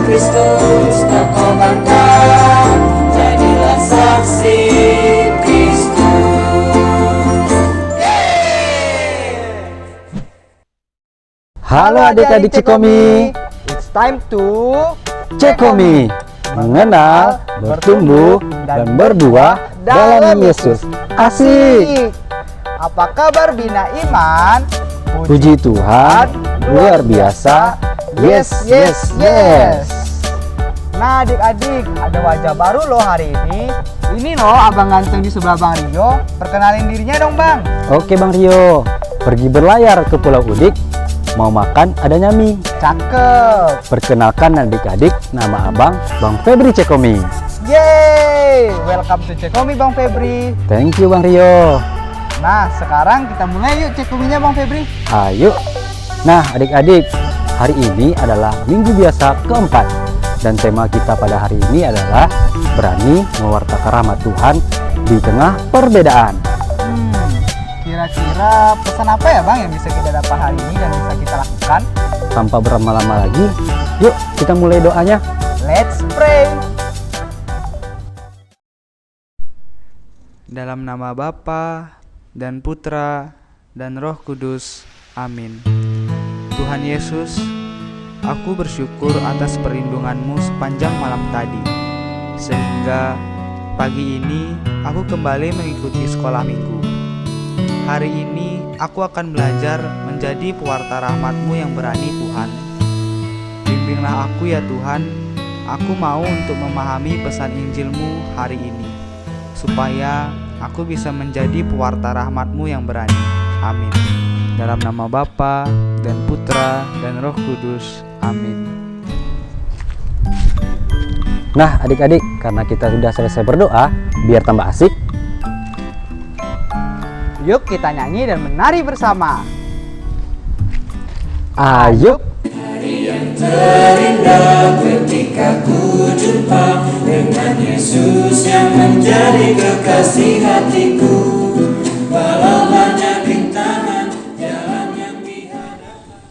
Kristus tak kau bangkang, jadilah saksi Kristus. Halo adik-adik Cekomi, it's time to Cekomi, mengenal, bertumbuh, dan berbuah dalam Yesus. Asik! Apa kabar Bina Iman? Puji Tuhan, luar biasa. Yes, yes, yes. Nah adik-adik, ada wajah baru loh hari ini. Ini loh abang ganteng di sebelah Bang Rio. Perkenalin dirinya dong Bang. Oke Bang Rio, pergi berlayar ke Pulau Udik. Mau makan adanya mie. Cakep. Perkenalkan adik-adik, nama abang Bang Febri Cekomi. Yeay, welcome to Cekomi Bang Febri. Thank you Bang Rio. Nah sekarang kita mulai yuk Cekominya Bang Febri. Ayo. Nah adik-adik, hari ini adalah minggu biasa keempat. Dan tema kita pada hari ini adalah berani mewartakan rahmat Tuhan di tengah perbedaan. Kira-kira pesan apa ya Bang yang bisa kita dapat hari ini dan bisa kita lakukan? Tanpa berlama-lama lagi, yuk kita mulai doanya. Let's pray. Dalam nama Bapa dan Putra dan Roh Kudus. Amin. Tuhan Yesus, aku bersyukur atas perlindungan-Mu sepanjang malam tadi, sehingga pagi ini aku kembali mengikuti sekolah minggu. Hari ini aku akan belajar menjadi pewarta rahmat-Mu yang berani Tuhan. Bimbinglah aku ya Tuhan, aku mau untuk memahami pesan Injil-Mu hari ini, supaya aku bisa menjadi pewarta rahmat-Mu yang berani. Amin. Dalam nama Bapa dan Putra dan Roh Kudus. Amin. Nah adik-adik, karena kita sudah selesai berdoa, biar tambah asik, Yuk kita nyanyi dan menari bersama. ayo. Hari yang terindah ketika ku jumpa dengan Yesus yang menjadi kekasih hatiku. Walau banyak rintangan jalan yang dihadapi.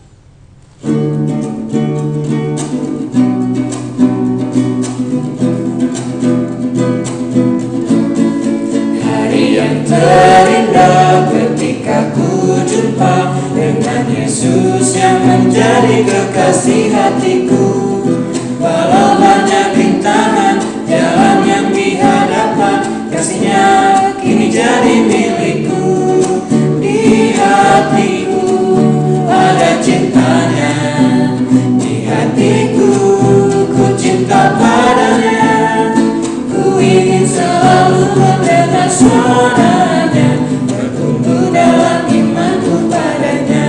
Hari yang terindah ketika ku jumpa dengan Yesus yang menjadi kekasih hatiku. Walau banyak rintangan jalan yang dihadapan, kasih-Nya kini jadi milikku. Di hatiku ada cintanya, di hatiku ku cinta padanya. Ku ingin selalu mendengar suaranya, bertumbuh dalam imanku padanya.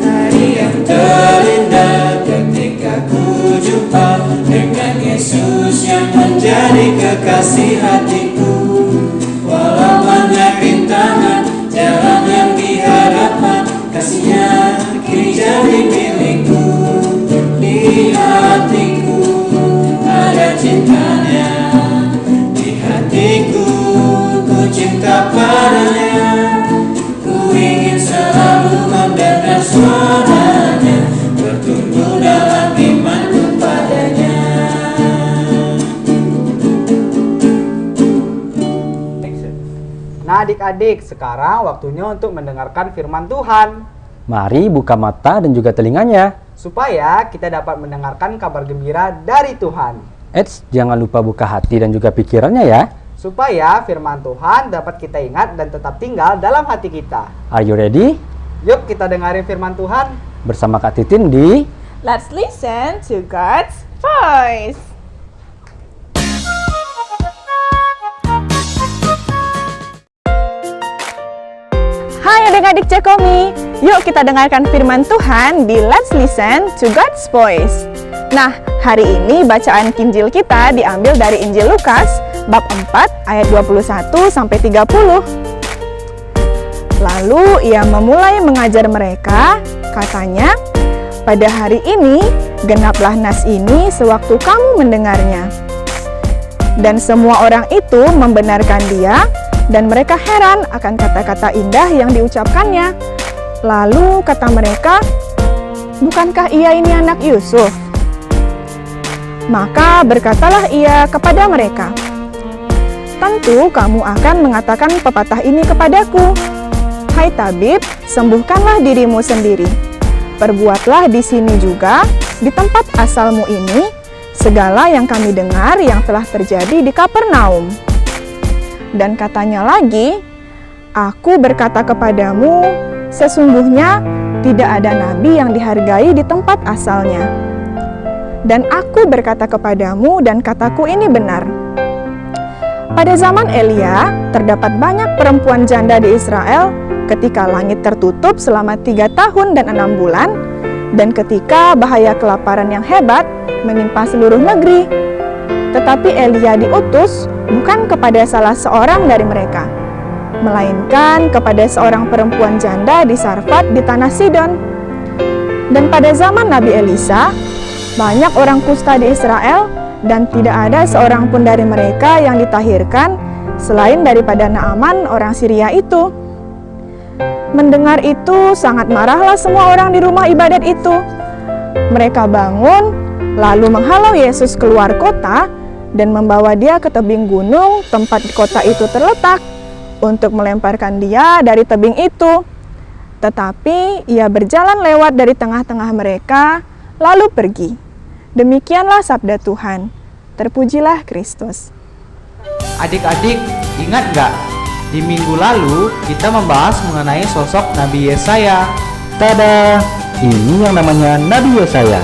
Hari yang terindah ketika ku jumpa dengan Yesus yang menjadi kekasih hatiku. Walau banyak rintangan jalan yang dihadapan, kasih-Nya kini jadi milikku. Di hatiku ada cintanya, di hatiku ku cinta padanya. Ku ingin selalu mendengar suaranya, bertumbuh dalam imanku padanya. Nah adik-adik, sekarang waktunya untuk mendengarkan firman Tuhan, Mari buka mata dan juga telinganya. supaya kita dapat mendengarkan kabar gembira dari Tuhan, Eits, jangan lupa buka hati dan juga pikirannya ya. supaya firman Tuhan dapat kita ingat dan tetap tinggal dalam hati kita. Are you ready? Yuk kita dengarin firman Tuhan. Bersama Kak Titin di Let's listen to God's voice. Hai adik-adik Cekomi, yuk kita dengarkan firman Tuhan di Let's Listen to God's Voice. Nah, hari ini bacaan Injil kita diambil dari Injil Lukas bab 4 ayat 21 sampai 30. Lalu ia memulai mengajar mereka, katanya, "Pada hari ini genaplah nas ini sewaktu kamu mendengarnya." Dan semua orang itu membenarkan dia, dan mereka heran akan kata-kata indah yang diucapkannya. Lalu kata mereka, bukankah ia ini anak Yusuf?" Maka berkatalah ia kepada mereka, "Tentu kamu akan mengatakan pepatah ini kepadaku, 'Hai tabib, sembuhkanlah dirimu sendiri. Perbuatlah di sini juga, di tempat asalmu ini, segala yang kami dengar yang telah terjadi di Kapernaum.' Dan katanya lagi, 'Aku berkata kepadamu, sesungguhnya tidak ada nabi yang dihargai di tempat asalnya. Dan aku berkata kepadamu dan kataku ini benar. Pada zaman Elia, terdapat banyak perempuan janda di Israel ketika langit tertutup selama 3 tahun dan 6 bulan, dan ketika bahaya kelaparan yang hebat menimpa seluruh negeri. Tetapi Elia diutus bukan kepada salah seorang dari mereka, melainkan kepada seorang perempuan janda di Sarfat di tanah Sidon. Dan pada zaman Nabi Elisa, banyak orang kusta di Israel, dan tidak ada seorang pun dari mereka yang ditahirkan selain daripada Naaman orang Syria itu." Mendengar itu, sangat marahlah semua orang di rumah ibadat itu. Mereka bangun, lalu menghalau Yesus keluar kota dan membawa dia ke tebing gunung tempat kota itu terletak, untuk melemparkan dia dari tebing itu. Tetapi ia berjalan lewat dari tengah-tengah mereka, lalu pergi. Demikianlah sabda Tuhan. Terpujilah Kristus. Adik-adik, ingat gak? Di minggu lalu kita membahas mengenai sosok Nabi Yesaya. Tada! Ini yang namanya Nabi Yesaya.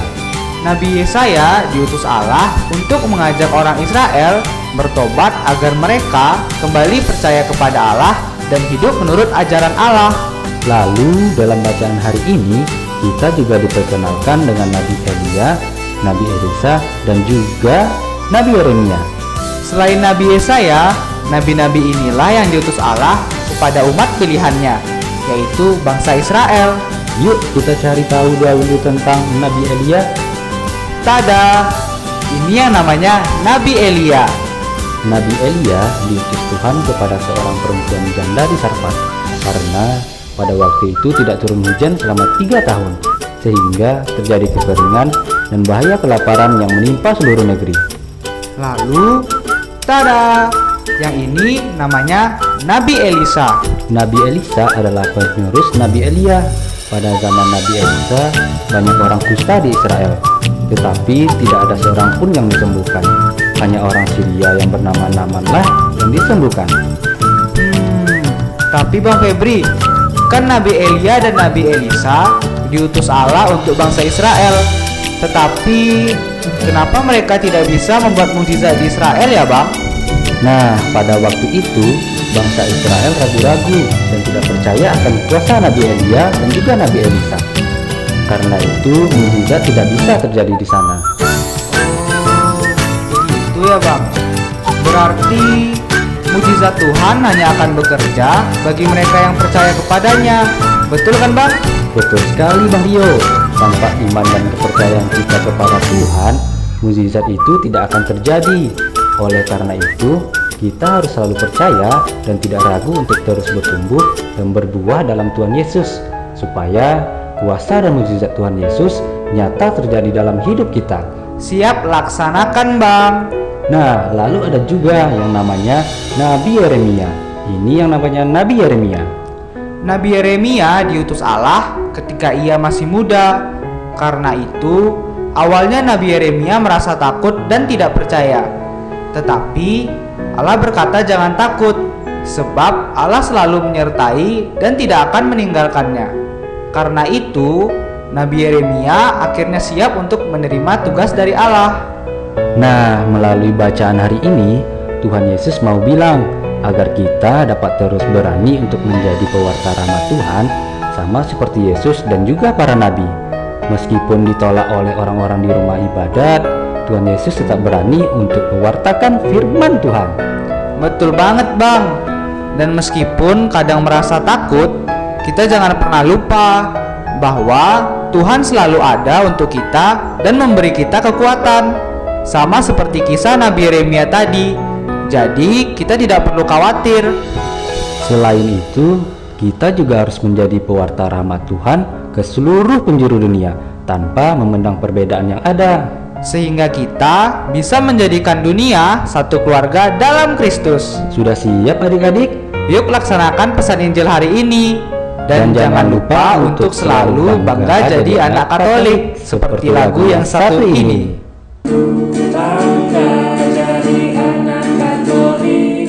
Nabi Yesaya diutus Allah untuk mengajak orang Israel bertobat agar mereka kembali percaya kepada Allah dan hidup menurut ajaran Allah. Lalu dalam bacaan hari ini kita juga diperkenalkan dengan Nabi Elia, Nabi Elisa, dan juga Nabi Yeremia. Selain Nabi Yesaya, nabi-nabi inilah yang diutus Allah kepada umat pilihannya, yaitu bangsa Israel. Yuk kita cari tahu dahulu tentang Nabi Elia. Tada! Ini yang namanya Nabi Elia. Nabi Elia diutus Tuhan kepada seorang perempuan janda di Sarfat, karena pada waktu itu tidak turun hujan selama 3 tahun, sehingga terjadi kekeringan dan bahaya kelaparan yang menimpa seluruh negeri. Lalu, tada! Yang ini namanya Nabi Elisa. Nabi Elisa adalah penerus Nabi Elia. Pada zaman Nabi Elisa, banyak orang kusta di Israel, tetapi tidak ada seorang pun yang disembuhkan. Hanya orang Syria yang bernama Naaman lah yang disembuhkan. Tapi Bang Febri, kan Nabi Elia dan Nabi Elisa diutus Allah untuk bangsa Israel. Tetapi kenapa mereka tidak bisa membuat mukjizat di Israel ya Bang? Nah, pada waktu itu bangsa Israel ragu-ragu dan tidak percaya akan kuasa Nabi Elia dan juga Nabi Elisa. Karena itu mukjizat tidak bisa terjadi di sana. Itu ya Bang. Berarti mukjizat Tuhan hanya akan bekerja bagi mereka yang percaya kepadanya. Betul kan Bang? Betul sekali Bang Rio. Tanpa iman dan kepercayaan kita kepada Tuhan, mukjizat itu tidak akan terjadi. Oleh karena itu, kita harus selalu percaya dan tidak ragu untuk terus bertumbuh dan berbuah dalam Tuhan Yesus, supaya kuasa dan mukjizat Tuhan Yesus nyata terjadi dalam hidup kita. Siap laksanakan Bang. Nah, lalu ada juga yang namanya Nabi Yeremia. Ini yang namanya Nabi Yeremia. Nabi Yeremia diutus Allah ketika ia masih muda. Karena itu, awalnya Nabi Yeremia merasa takut dan tidak percaya. Tetapi Allah berkata jangan takut, sebab Allah selalu menyertai dan tidak akan meninggalkannya. Karena itu, Nabi Yeremia akhirnya siap untuk menerima tugas dari Allah. Nah, melalui bacaan hari ini, Tuhan Yesus mau bilang agar kita dapat terus berani untuk menjadi pewarta rahmat Tuhan, sama seperti Yesus dan juga para nabi. Meskipun ditolak oleh orang-orang di rumah ibadat, Tuhan Yesus tetap berani untuk mewartakan firman Tuhan. Betul banget Bang. Dan meskipun kadang merasa takut, kita jangan pernah lupa bahwa Tuhan selalu ada untuk kita dan memberi kita kekuatan. Sama seperti kisah Nabi Yeremia tadi. Jadi kita tidak perlu khawatir. Selain itu, kita juga harus menjadi pewarta rahmat Tuhan ke seluruh penjuru dunia, tanpa memandang perbedaan yang ada. sehingga kita bisa menjadikan dunia satu keluarga dalam Kristus. Sudah siap adik-adik? Yuk laksanakan pesan Injil hari ini. Dan jangan lupa untuk selalu bangga jadi anak Katolik, seperti lagu yang satu ini. Bangga jadi anak Katolik.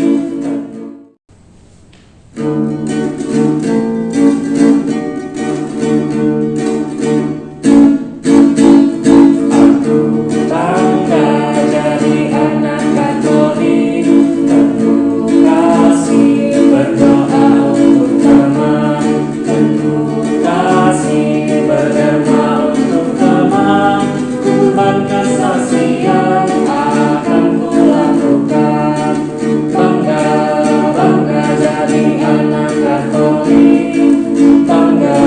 Bangga jadi anak Katolik. Penuh kasih berdoa untuk teman. Penuh kasih berderma untuk teman. Tuhan kesaksian akan kulakukan. Bangga, bangga jadi anak Katolik. Bangga,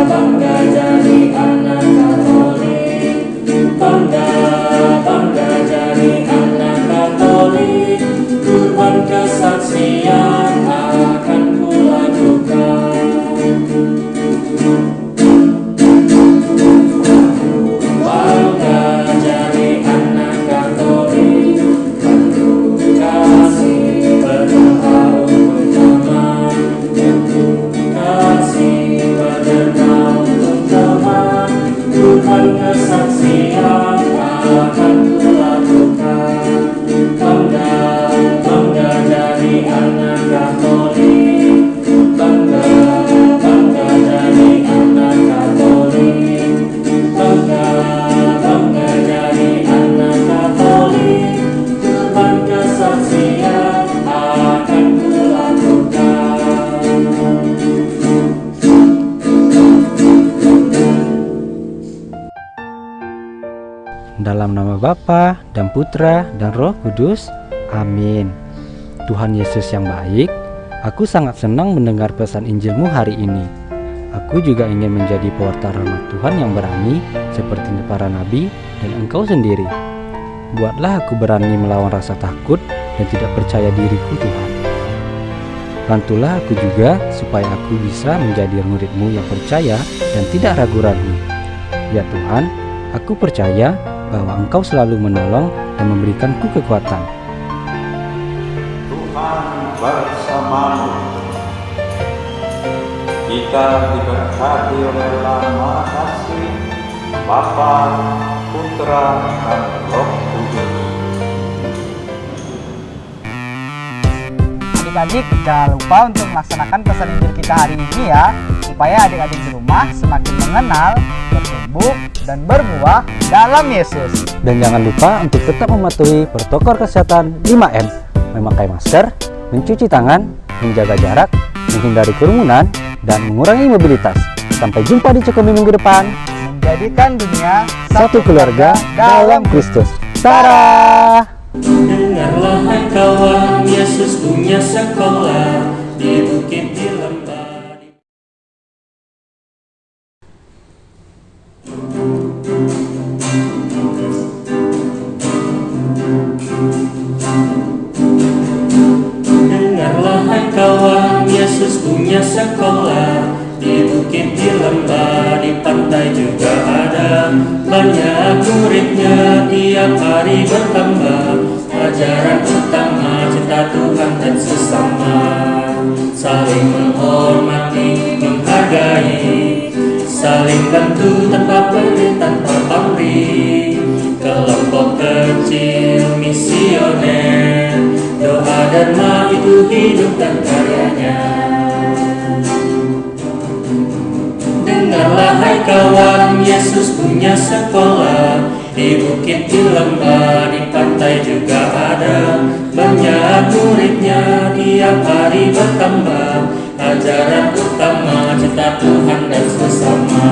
bangga jadi anak Katolik. Bangga, bangga jadi anak Katolik. Tuhan kesaksian akan kulakukan. Bangga jadi anak Katolik. Penuh kasih berdoa untuk teman. Penuh kasih berdoa untuk teman. Tuhan kesaksian akan kulakukan. Bangga, bangga jadi anak Katolik. Bangga, bangga jadi anak Katolik. Bangga, bangga jadi anak Katolik. Tuhan kesaksian akan kulakukan. Dalam nama Bapa dan Putra dan Roh Kudus. Amin. Tuhan Yesus yang baik, aku sangat senang mendengar pesan Injilmu hari ini. Aku juga ingin menjadi pewarta rahmat Tuhan yang berani seperti para nabi dan Engkau sendiri. Buatlah aku berani melawan rasa takut dan tidak percaya diriku, Tuhan. Bantulah aku juga supaya aku bisa menjadi murid-Mu yang percaya dan tidak ragu-ragu. Ya Tuhan, aku percaya bahwa Engkau selalu menolong dan memberikanku kekuatan. Tuhan bersamamu. Kita diberkati oleh Allah Maha Kasih, Bapa, Putra, dan Roh Kudus. Adik-adik, jangan lupa untuk melaksanakan pesan Injil kita hari ini ya, supaya adik-adik di rumah semakin mengenal, bertumbuh, dan berbuah dalam Yesus. Dan jangan lupa untuk tetap mematuhi protokol kesehatan 5M, memakai masker, mencuci tangan, menjaga jarak, menghindari kerumunan, dan mengurangi mobilitas. Sampai jumpa di Cekomi minggu depan. Menjadikan dunia Satu keluarga dalam Kristus. Tara! Dengarlah hai kawan, Yesus punya sekolah di bukit di lembah. Dengarlah hai kawan, Yesus punya sekolah di bukit di lembah, di pantai juga ada. Banyak muridnya, tiap hari bertambah. Ajaran utama cinta Tuhan dan sesama, saling menghormati, menghargai, saling bantu tanpa pelit, tanpa pamrih. Kelompok kecil misioner, doa dharma itu hidup dan karyanya. Dengarlah hai kawan, Yesus punya sekolah di bukit, di lembah, di pantai juga ada. Banyak muridnya, tiap hari bertambah. Ajaran utama cinta Tuhan dan sesama.